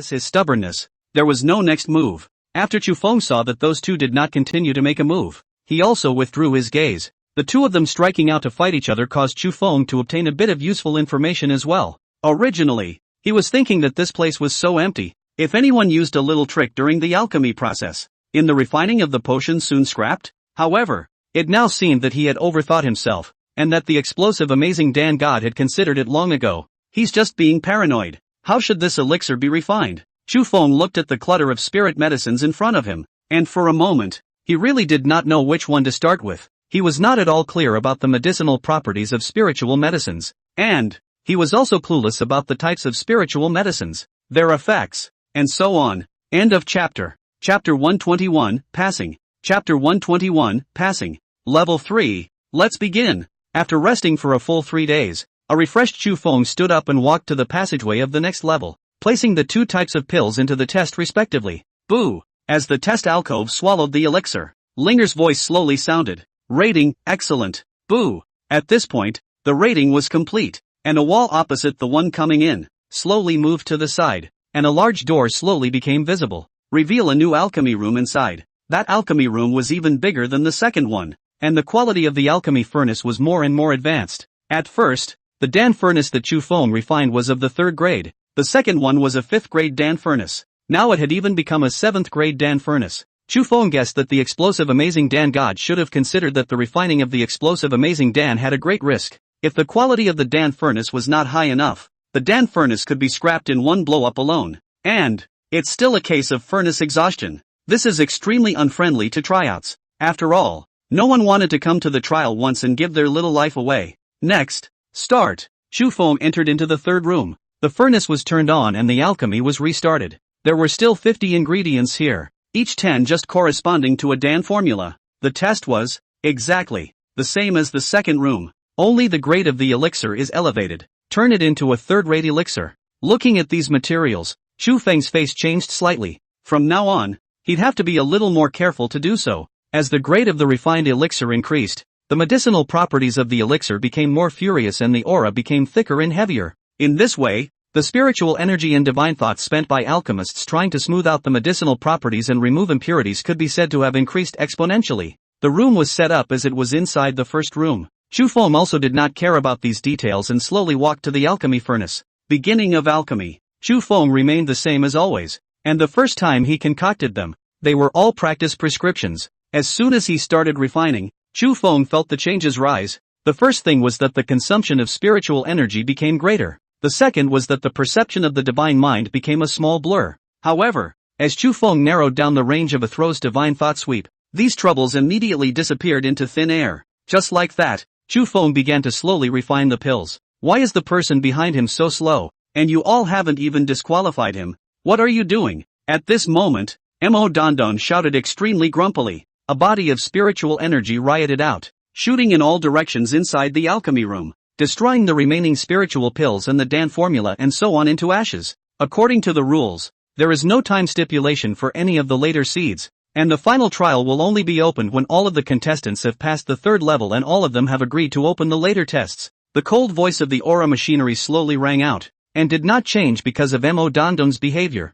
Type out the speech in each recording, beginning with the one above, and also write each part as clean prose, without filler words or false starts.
his stubbornness, there was no next move. After Chu Feng saw that those two did not continue to make a move, he also withdrew his gaze. The two of them striking out to fight each other caused Chu Feng to obtain a bit of useful information as well. Originally, he was thinking that this place was so empty, if anyone used a little trick during the alchemy process, in the refining of the potion soon scrapped. However, it now seemed that he had overthought himself, and that the explosive amazing Dan God had considered it long ago. He's just being paranoid. How should this elixir be refined? Chu Feng looked at the clutter of spirit medicines in front of him, and for a moment, he really did not know which one to start with. He was not at all clear about the medicinal properties of spiritual medicines, and he was also clueless about the types of spiritual medicines, their effects, and so on. End of chapter. Chapter 121, Passing. Chapter 121, Passing. Level 3. Let's begin. After resting for a full 3 days, a refreshed Chu Feng stood up and walked to the passageway of the next level, placing the two types of pills into the test respectively. Boo! As the test alcove swallowed the elixir, Linger's voice slowly sounded. Rating, excellent. Boo! At this point, the rating was complete, and a wall opposite the one coming in slowly moved to the side, and a large door slowly became visible. Reveal a new alchemy room inside. That alchemy room was even bigger than the second one, and the quality of the alchemy furnace was more and more advanced. At first, the Dan furnace that Chu Feng refined was of the 3rd grade, the second one was a 5th grade Dan furnace. Now it had even become a 7th grade Dan furnace. Chu Feng guessed that the explosive amazing Dan God should have considered that the refining of the explosive amazing Dan had a great risk. If the quality of the Dan furnace was not high enough, the Dan furnace could be scrapped in one blow-up alone. And it's still a case of furnace exhaustion. This is extremely unfriendly to tryouts. After all, no one wanted to come to the trial once and give their little life away. Next, start. Chu Feng entered into the 3rd room. The furnace was turned on and the alchemy was restarted. There were still 50 ingredients here, each 10 just corresponding to a Dan formula. The test was exactly the same as the second room, only the grade of the elixir is elevated. Turn it into a 3rd-rate elixir. Looking at these materials, Chu Feng's face changed slightly. From now on, he'd have to be a little more careful to do so. As the grade of the refined elixir increased, the medicinal properties of the elixir became more furious and the aura became thicker and heavier. In this way, the spiritual energy and divine thoughts spent by alchemists trying to smooth out the medicinal properties and remove impurities could be said to have increased exponentially. The room was set up as it was inside the first room. Chu Feng also did not care about these details and slowly walked to the alchemy furnace. Beginning of alchemy. Chu Feng remained the same as always, and the first time he concocted them, they were all practice prescriptions. As soon as he started refining, Chu Feng felt the changes rise. The first thing was that the consumption of spiritual energy became greater. The second was that the perception of the divine mind became a small blur. However, as Chu Feng narrowed down the range of a throw's divine thought sweep, these troubles immediately disappeared into thin air. Just like that, Chu Feng began to slowly refine the pills. Why is the person behind him so slow? And you all haven't even disqualified him. What are you doing? At this moment, Mo Dondon shouted extremely grumpily. A body of spiritual energy rioted out, shooting in all directions inside the alchemy room, destroying the remaining spiritual pills and the Dan formula and so on into ashes. According to the rules, there is no time stipulation for any of the later seeds, and the final trial will only be opened when all of the contestants have passed the 3rd level and all of them have agreed to open the later tests. The cold voice of the aura machinery slowly rang out, and did not change because of Mo Dondon's behavior.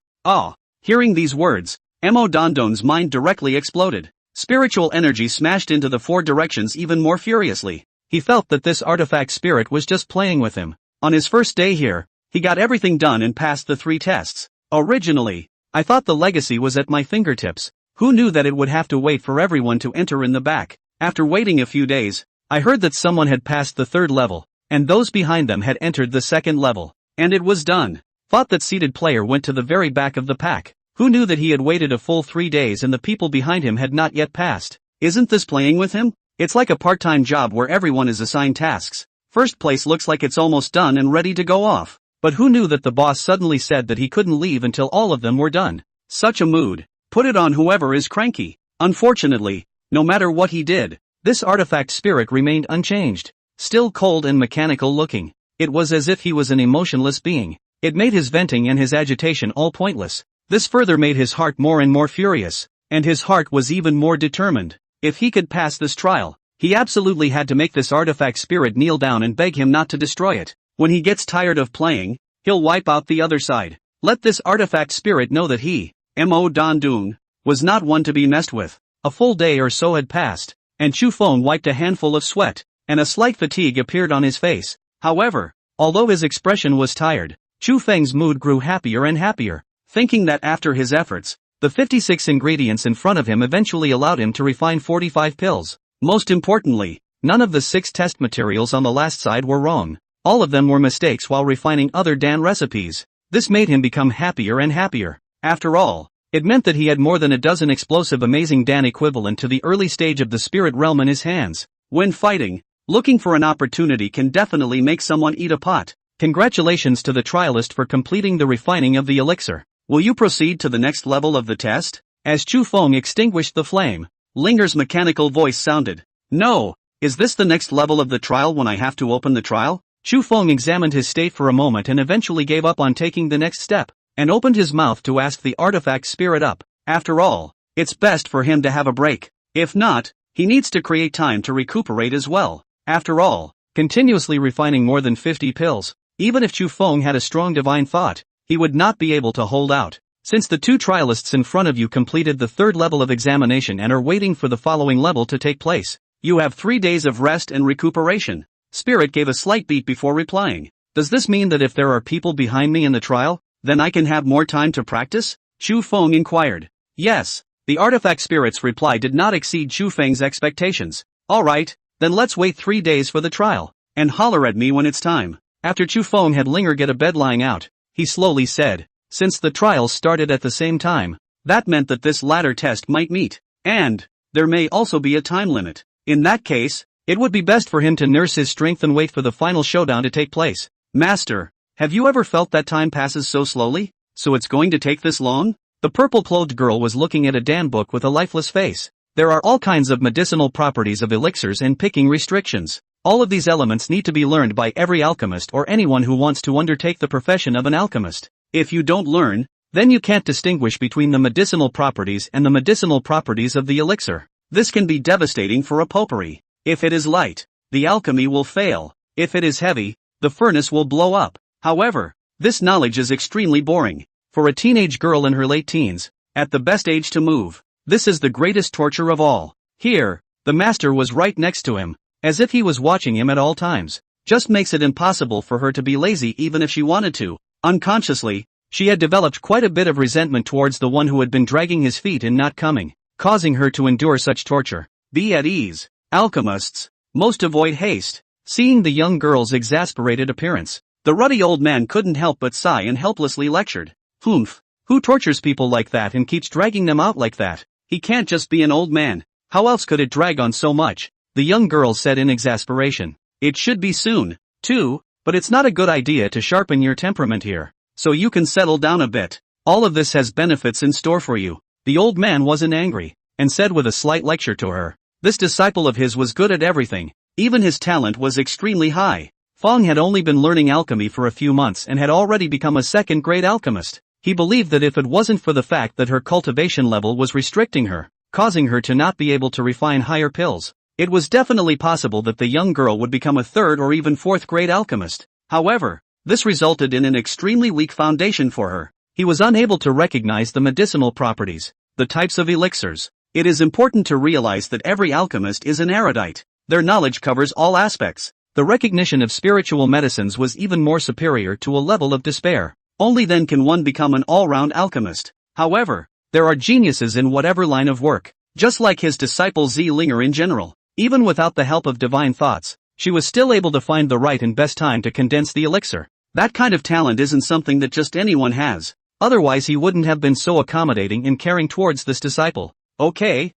Hearing these words, Mo Dondon's mind directly exploded. Spiritual energy smashed into the 4 directions even more furiously. He felt that this artifact spirit was just playing with him. On his first day here, he got everything done and passed the 3 tests. Originally, I thought the legacy was at my fingertips. Who knew that it would have to wait for everyone to enter in the back? After waiting a few days, I heard that someone had passed the 3rd level, and those behind them had entered the 2nd level. And it was done. Thought that seated player went to the very back of the pack. Who knew that he had waited a full 3 days and the people behind him had not yet passed? Isn't this playing with him? It's like a part-time job where everyone is assigned tasks. First place looks like it's almost done and ready to go off. But who knew that the boss suddenly said that he couldn't leave until all of them were done? Such a mood. Put it on whoever is cranky. Unfortunately, no matter what he did, this artifact spirit remained unchanged. Still cold and mechanical looking. It was as if he was an emotionless being. It made his venting and his agitation all pointless. This further made his heart more and more furious, and his heart was even more determined. If he could pass this trial, he absolutely had to make this artifact spirit kneel down and beg him not to destroy it. When he gets tired of playing, he'll wipe out the other side. Let this artifact spirit know that he, Mo Don Doon, was not one to be messed with. A full day or so had passed, and Chu Feng wiped a handful of sweat, and a slight fatigue appeared on his face. However, although his expression was tired, Chu Feng's mood grew happier and happier, thinking that after his efforts, the 56 ingredients in front of him eventually allowed him to refine 45 pills. Most importantly, none of the 6 test materials on the last side were wrong. All of them were mistakes while refining other Dan recipes. This made him become happier and happier. After all, it meant that he had more than a dozen explosive amazing Dan equivalent to the early stage of the spirit realm in his hands. When fighting, looking for an opportunity can definitely make someone eat a pot. Congratulations to the trialist for completing the refining of the elixir. Will you proceed to the next level of the test? As Chu Feng extinguished the flame, Linger's mechanical voice sounded. No, is this the next level of the trial when I have to open the trial? Chu Feng examined his state for a moment and eventually gave up on taking the next step, and opened his mouth to ask the artifact spirit up. After all, it's best for him to have a break. If not, he needs to create time to recuperate as well. After all, continuously refining more than 50 pills, even if Chu Feng had a strong divine thought, he would not be able to hold out. Since the 2 trialists in front of you completed the 3rd level of examination and are waiting for the following level to take place, you have 3 days of rest and recuperation. Spirit gave a slight beat before replying. Does this mean that if there are people behind me in the trial, then I can have more time to practice? Chu Feng inquired. Yes. The artifact spirit's reply did not exceed Chu Feng's expectations. Alright, then let's wait 3 days for the trial, and holler at me when it's time. After Chu Feng had Linger get a bed lying out, he slowly said, since the trials started at the same time, that meant that this latter test might meet, and there may also be a time limit. In that case, it would be best for him to nurse his strength and wait for the final showdown to take place. Master, have you ever felt that time passes so slowly? So it's going to take this long? The purple-clothed girl was looking at a Dan book with a lifeless face. There are all kinds of medicinal properties of elixirs and picking restrictions. All of these elements need to be learned by every alchemist or anyone who wants to undertake the profession of an alchemist. If you don't learn, then you can't distinguish between the medicinal properties and the medicinal properties of the elixir. This can be devastating for a potpourri. If it is light, the alchemy will fail. If it is heavy, the furnace will blow up. However, this knowledge is extremely boring. For a teenage girl in her late teens, at the best age to move, this is the greatest torture of all. Here, the master was right next to him, as if he was watching him at all times. Just makes it impossible for her to be lazy even if she wanted to. Unconsciously, she had developed quite a bit of resentment towards the one who had been dragging his feet and not coming, causing her to endure such torture. Be at ease. Alchemists, most avoid haste. Seeing the young girl's exasperated appearance, the ruddy old man couldn't help but sigh and helplessly lectured. Humph, who tortures people like that and keeps dragging them out like that? He can't just be an old man. How else could it drag on so much? The young girl said in exasperation. It should be soon, too, but it's not a good idea to sharpen your temperament here, so you can settle down a bit. All of this has benefits in store for you. The old man wasn't angry, and said with a slight lecture to her. This disciple of his was good at everything. Even his talent was extremely high. Fong had only been learning alchemy for a few months and had already become a second-grade alchemist. He believed that if it wasn't for the fact that her cultivation level was restricting her, causing her to not be able to refine higher pills, it was definitely possible that the young girl would become a 3rd or even 4th-grade alchemist. However, this resulted in an extremely weak foundation for her. He was unable to recognize the medicinal properties, the types of elixirs. It is important to realize that every alchemist is an erudite. Their knowledge covers all aspects. The recognition of spiritual medicines was even more superior to a level of despair. Only then can one become an all-round alchemist. However, there are geniuses in whatever line of work, just like his disciple Linger in general. Even without the help of divine thoughts, she was still able to find the right and best time to condense the elixir. That kind of talent isn't something that just anyone has. Otherwise he wouldn't have been so accommodating and caring towards this disciple. Okay.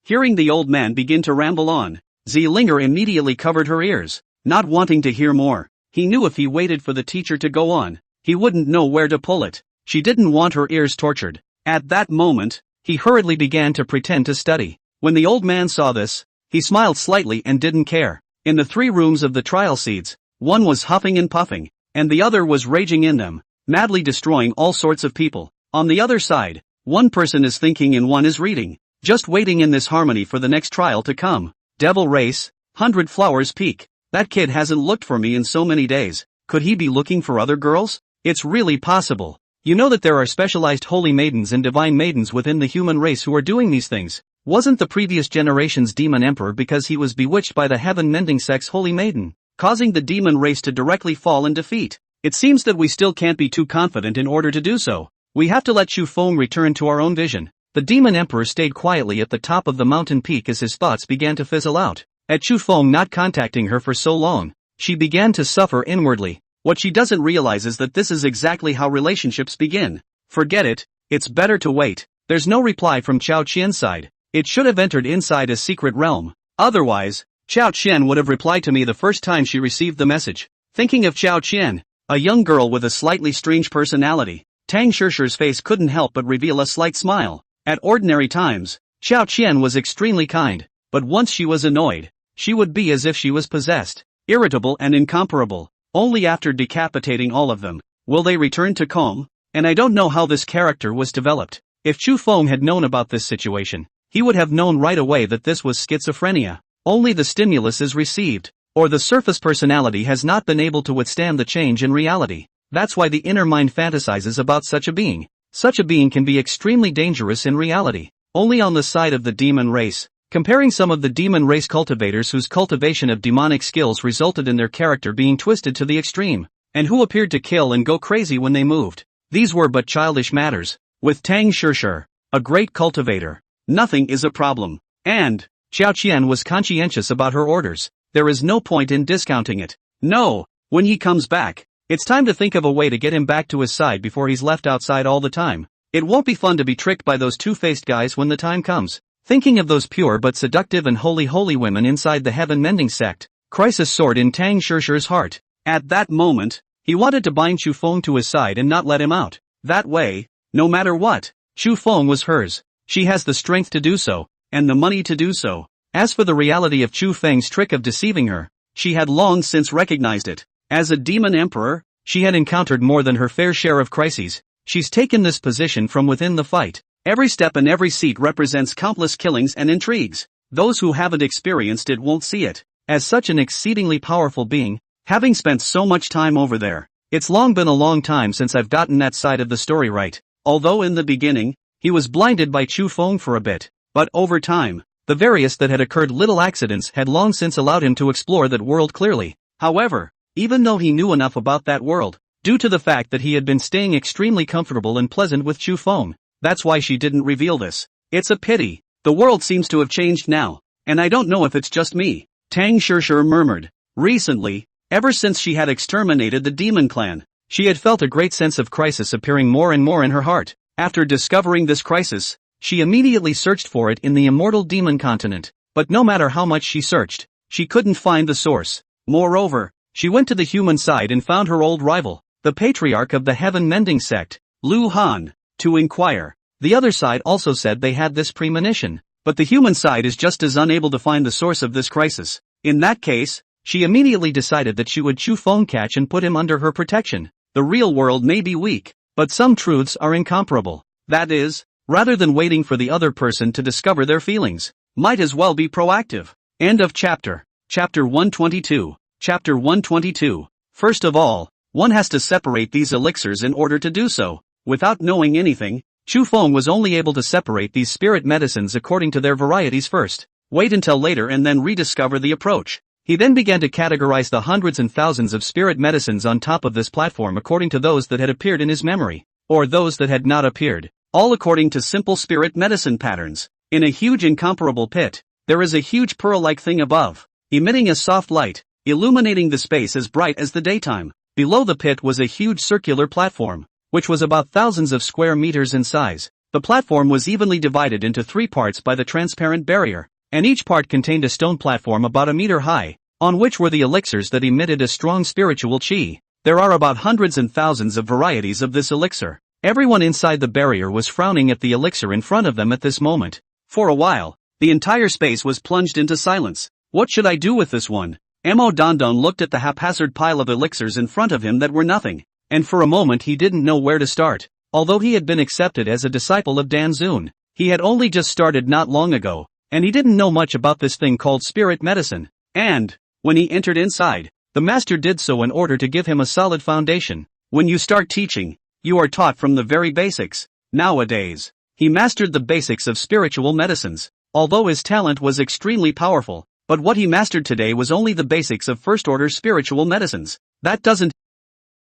Hearing the old man begin to ramble on, Linger immediately covered her ears, not wanting to hear more. He knew if he waited for the teacher to go on, he wouldn't know where to pull it. She didn't want her ears tortured. At that moment, he hurriedly began to pretend to study. When the old man saw this, he smiled slightly and didn't care. In the 3 rooms of the trial seats, one was huffing and puffing, and the other was raging in them, madly destroying all sorts of people. On the other side, one person is thinking and one is reading, just waiting in this harmony for the next trial to come. Devil Race, 100 Flowers Peak. That kid hasn't looked for me in so many days. Could he be looking for other girls? It's really possible. You know that there are specialized holy maidens and divine maidens within the human race who are doing these things. Wasn't the previous generation's demon emperor because he was bewitched by the heaven-mending sex holy maiden, causing the demon race to directly fall in defeat? It seems that we still can't be too confident in order to do so. We have to let Chu Feng return to our own vision. The demon emperor stayed quietly at the top of the mountain peak as his thoughts began to fizzle out. At Chu Feng not contacting her for so long, she began to suffer inwardly. What she doesn't realize is that this is exactly how relationships begin. Forget it, it's better to wait. There's no reply from Chao Qian's side. It should have entered inside a secret realm. Otherwise, Chao Qian would have replied to me the first time she received the message. Thinking of Chao Qian, a young girl with a slightly strange personality, Tang Shishi's face couldn't help but reveal a slight smile. At ordinary times, Chao Qian was extremely kind, but once she was annoyed, she would be as if she was possessed, irritable and incomparable. Only after decapitating all of them will they return to calm. And I don't know how this character was developed. If Chu Feng had known about this situation, he would have known right away that this was schizophrenia. Only the stimulus is received, or the surface personality has not been able to withstand the change in reality. That's why the inner mind fantasizes about such a being. Such a being can be extremely dangerous in reality. Only on the side of the demon race. Comparing some of the demon race cultivators whose cultivation of demonic skills resulted in their character being twisted to the extreme, and who appeared to kill and go crazy when they moved. These were but childish matters. With Tang Shishi, a great cultivator, nothing is a problem. And Chao Qian was conscientious about her orders. There is no point in discounting it. No, when he comes back, it's time to think of a way to get him back to his side before he's left outside all the time. It won't be fun to be tricked by those two-faced guys when the time comes. Thinking of those pure but seductive and holy women inside the heaven-mending sect, crisis soared in Tang Shishi's heart. At that moment, he wanted to bind Chu Feng to his side and not let him out. That way, no matter what, Chu Feng was hers. She has the strength to do so, and the money to do so. As for the reality of Chu Feng's trick of deceiving her, she had long since recognized it. As a demon emperor, she had encountered more than her fair share of crises. She's taken this position from within the fight. Every step and every seat represents countless killings and intrigues. Those who haven't experienced it won't see it. As such an exceedingly powerful being, having spent so much time over there, it's long been a long time since I've gotten that side of the story right. Although in the beginning, he was blinded by Chu Feng for a bit, but over time, the various that had occurred little accidents had long since allowed him to explore that world clearly. However, even though he knew enough about that world, due to the fact that he had been staying extremely comfortable and pleasant with Chu Feng, that's why she didn't reveal this. It's a pity. The world seems to have changed now, and I don't know if it's just me. Tang Shishi murmured. Recently, ever since she had exterminated the demon clan, she had felt a great sense of crisis appearing more and more in her heart. After discovering this crisis, she immediately searched for it in the immortal demon continent, but no matter how much she searched, she couldn't find the source. Moreover, she went to the human side and found her old rival, the patriarch of the heaven-mending sect, Lu Han, to inquire. The other side also said they had this premonition, but the human side is just as unable to find the source of this crisis. In that case, she immediately decided that she would Chu Feng catch and put him under her protection. The real world may be weak, but some truths are incomparable. That is, rather than waiting for the other person to discover their feelings, might as well be proactive. End of chapter. Chapter 122. Chapter 122. First of all, one has to separate these elixirs in order to do so. Without knowing anything, Chu Feng was only able to separate these spirit medicines according to their varieties first. Wait until later and then rediscover the approach. He then began to categorize the hundreds and thousands of spirit medicines on top of this platform according to those that had appeared in his memory, or those that had not appeared, all according to simple spirit medicine patterns. In a huge incomparable pit, there is a huge pearl-like thing above, emitting a soft light, illuminating the space as bright as the daytime. Below the pit was a huge circular platform, which was about thousands of square meters in size. The platform was evenly divided into 3 parts by the transparent barrier, and each part contained a stone platform about a meter high, on which were the elixirs that emitted a strong spiritual qi. There are about hundreds and thousands of varieties of this elixir. Everyone inside the barrier was frowning at the elixir in front of them at this moment. For a while, the entire space was plunged into silence. What should I do with this one? Mo Dondon looked at the haphazard pile of elixirs in front of him that were nothing, and for a moment he didn't know where to start. Although he had been accepted as a disciple of Dan Zun, he had only just started not long ago, and he didn't know much about this thing called spirit medicine. And, when he entered inside, the master did so in order to give him a solid foundation. When you start teaching, you are taught from the very basics. Nowadays, he mastered the basics of spiritual medicines, although his talent was extremely powerful, but what he mastered today was only the basics of first-order spiritual medicines. That doesn't